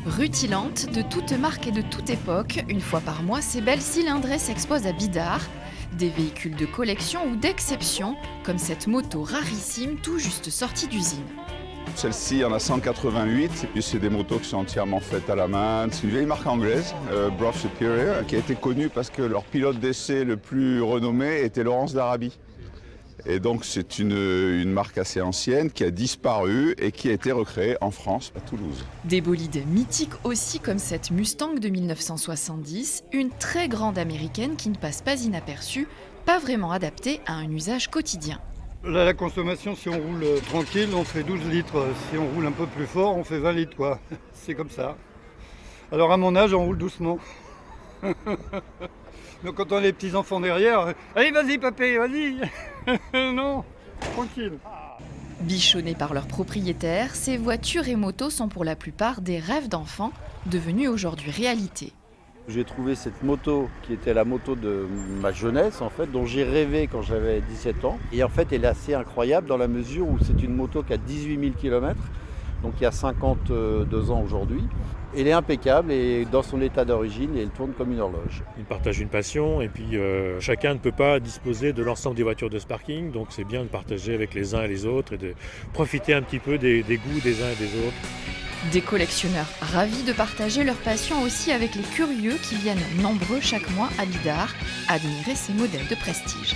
Rutilantes, de toutes marques et de toute époque, une fois par mois, ces belles cylindrées s'exposent à Bidart. Des véhicules de collection ou d'exception, comme cette moto rarissime tout juste sortie d'usine. Celle-ci, il y en a 188, et puis c'est des motos qui sont entièrement faites à la main. C'est une vieille marque anglaise, Brough Superior, qui a été connue parce que leur pilote d'essai le plus renommé était Laurence d'Arabie. Et donc c'est une marque assez ancienne qui a disparu et qui a été recréée en France, à Toulouse. Des bolides mythiques aussi comme cette Mustang de 1970, une très grande américaine qui ne passe pas inaperçue, pas vraiment adaptée à un usage quotidien. Là, la consommation, si on roule tranquille, on fait 12 litres. Si on roule un peu plus fort, on fait 20 litres, quoi. C'est comme ça. Alors à mon âge, on roule doucement. Donc quand on a les petits-enfants derrière, allez, vas-y, papé, vas-y. Non, tranquille. Bichonnées par leurs propriétaires, ces voitures et motos sont pour la plupart des rêves d'enfants, devenus aujourd'hui réalité. J'ai trouvé cette moto qui était la moto de ma jeunesse, en fait, dont j'ai rêvé quand j'avais 17 ans. Et en fait, elle est assez incroyable dans la mesure où c'est une moto qui a 18 000 km, donc il y a 52 ans aujourd'hui. Elle est impeccable et dans son état d'origine, et elle tourne comme une horloge. Ils partagent une passion et puis chacun ne peut pas disposer de l'ensemble des voitures de Sparking, donc c'est bien de partager avec les uns et les autres et de profiter un petit peu des goûts des uns et des autres. Des collectionneurs ravis de partager leur passion aussi avec les curieux qui viennent nombreux chaque mois à Bidart admirer ces modèles de prestige.